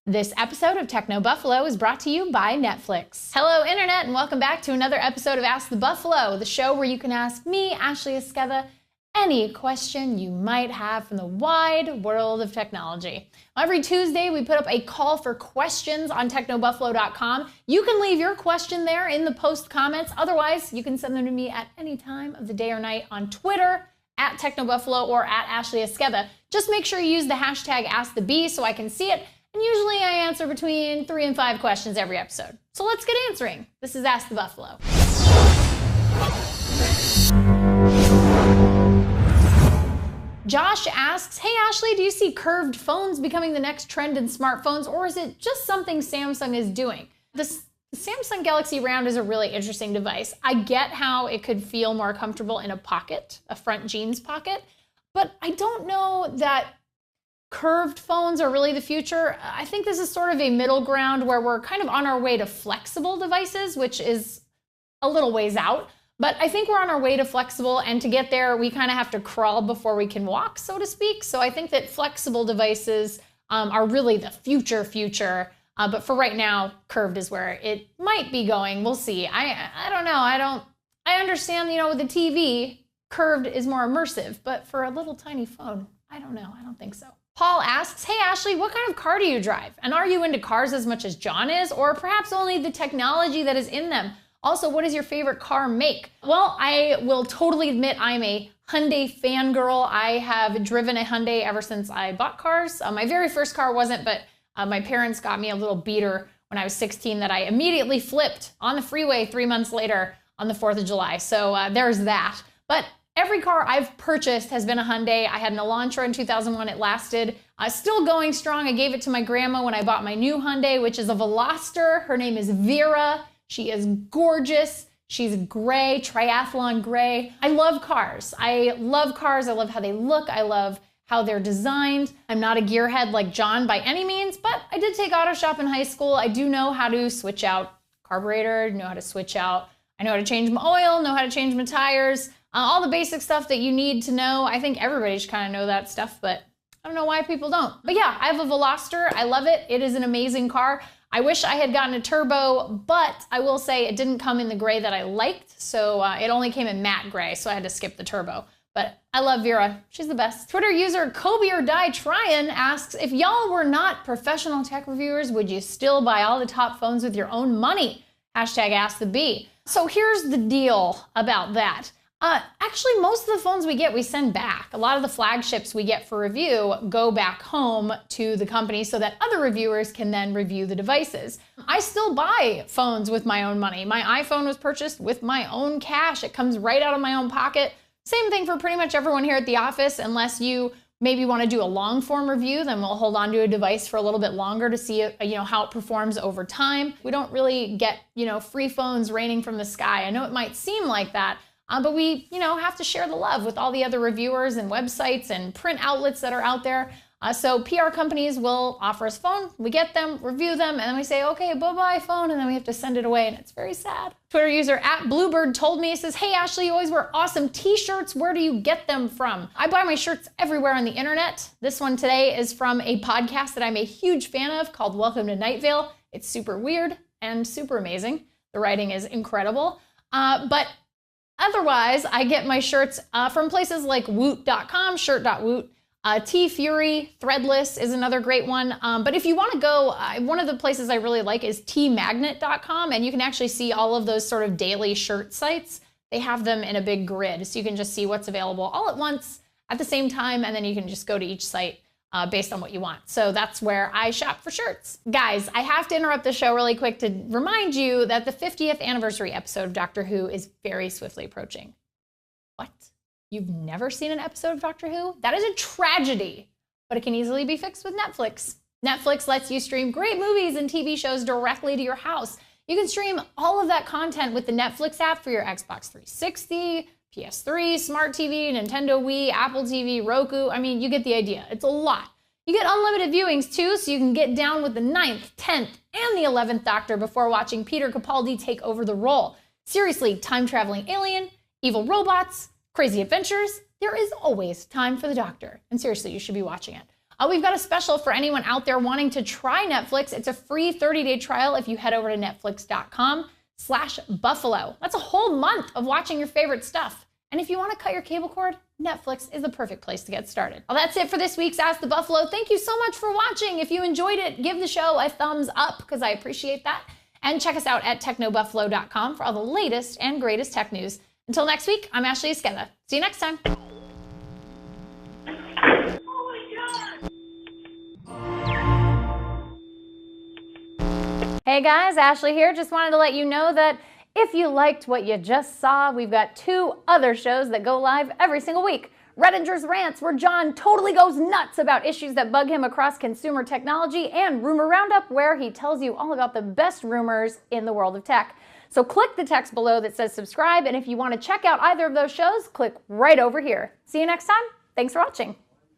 This episode of Techno Buffalo is brought to you by Netflix. Hello, Internet, and welcome back to another episode of Ask the Buffalo, the show where you can ask me, Ashley Esqueda, any question you might have from the wide world of technology. Every Tuesday, we put up a call for questions on technobuffalo.com. You can leave your question there in the post comments. Otherwise, you can send them to me at any time of the day or night on Twitter, at TechnoBuffalo or at Ashley Esqueda. Just make sure you use the hashtag AskTheBee so I can see it. And usually I answer between 3 and 5 questions every episode. So let's get answering. This is Ask the Buffalo. Josh asks, hey Ashley, do you see curved phones becoming the next trend in smartphones, or is it just something Samsung is doing? The Samsung Galaxy Round is a really interesting device. I get how it could feel more comfortable in a pocket, a front jeans pocket, but I don't know that curved phones are really the future. I think this is sort of a middle ground where we're kind of on our way to flexible devices, which is a little ways out. But I think we're on our way to flexible, and to get there, we kind of have to crawl before we can walk, so to speak. So I think that flexible devices are really the future. But for right now, curved is where it might be going. We'll see. I don't know. I understand, with the TV, curved is more immersive. But for a little tiny phone, I don't know. I don't think so. Paul asks, hey Ashley, what kind of car do you drive? And are you into cars as much as John is, or perhaps only the technology that is in them? Also, what is your favorite car make? Well, I will totally admit I'm a Hyundai fangirl. I have driven a Hyundai ever since I bought cars. My very first car wasn't, but my parents got me a little beater when I was 16 that I immediately flipped on the freeway 3 months later on the 4th of July. So there's that. But every car I've purchased has been a Hyundai. I had an Elantra in 2001. It lasted. Still going strong. I gave it to my grandma when I bought my new Hyundai, which is a Veloster. Her name is Vera. She is gorgeous. She's gray, triathlon gray. I love cars. I love how they look. I love how they're designed. I'm not a gearhead like John by any means, but I did take auto shop in high school. I do know how to switch out carburetor, I know how to change my oil, know how to change my tires, all the basic stuff that you need to know. I think everybody should kind of know that stuff, but I don't know why people don't. But yeah, I have a Veloster. I love it. It is an amazing car. I wish I had gotten a turbo, but I will say it didn't come in the gray that I liked, so it only came in matte gray, so I had to skip the turbo. But I love Vera. She's the best. Twitter user Kobe or Die Tryin asks, if y'all were not professional tech reviewers, would you still buy all the top phones with your own money? Hashtag AskTheBee. So here's the deal about that. Actually, most of the phones we get, we send back. A lot of the flagships we get for review go back home to the company so that other reviewers can then review the devices. I still buy phones with my own money. My iPhone was purchased with my own cash. It comes right out of my own pocket. Same thing for pretty much everyone here at the office, unless you maybe want to do a long form review, then we'll hold on to a device for a little bit longer to see how it performs over time. We don't really get, free phones raining from the sky. I know it might seem like that, but we, have to share the love with all the other reviewers and websites and print outlets that are out there. So PR companies will offer us phone, we get them, review them, and then we say, okay, bye-bye phone, and then we have to send it away, and it's very sad. Twitter user @Bluebird told me, it says, hey Ashley, you always wear awesome t-shirts. Where do you get them from? I buy my shirts everywhere on the internet. This one today is from a podcast that I'm a huge fan of called Welcome to Night Vale. It's super weird and super amazing. The writing is incredible. But otherwise, I get my shirts from places like Woot.com, shirt.woot. T-Fury, Threadless is another great one. But if you want to go, one of the places I really like is tmagnet.com, and you can actually see all of those sort of daily shirt sites. They have them in a big grid, so you can just see what's available all at once at the same time, and then you can just go to each site based on what you want. So that's where I shop for shirts. Guys, I have to interrupt the show really quick to remind you that the 50th anniversary episode of Doctor Who is very swiftly approaching. What? You've never seen an episode of Doctor Who? That is a tragedy, but it can easily be fixed with Netflix. Netflix lets you stream great movies and TV shows directly to your house. You can stream all of that content with the Netflix app for your Xbox 360, PS3, Smart TV, Nintendo Wii, Apple TV, Roku. I mean, you get the idea. It's a lot. You get unlimited viewings too, so you can get down with the 9th, 10th, and the 11th Doctor before watching Peter Capaldi take over the role. Seriously, time-traveling alien, evil robots, crazy adventures, there is always time for the doctor. And seriously, you should be watching it. We've got a special for anyone out there wanting to try Netflix. It's a free 30-day trial if you head over to netflix.com/buffalo. That's a whole month of watching your favorite stuff. And if you want to cut your cable cord, Netflix is the perfect place to get started. Well, that's it for this week's Ask the Buffalo. Thank you so much for watching. If you enjoyed it, give the show a thumbs up because I appreciate that. And check us out at technobuffalo.com for all the latest and greatest tech news. Until next week, I'm Ashley Esqueda. See you next time. Hey guys, Ashley here. Just wanted to let you know that if you liked what you just saw, we've got 2 other shows that go live every single week. Redinger's Rants, where John totally goes nuts about issues that bug him across consumer technology, and Rumor Roundup, where he tells you all about the best rumors in the world of tech. So click the text below that says subscribe, and if you want to check out either of those shows, click right over here. See you next time. Thanks for watching.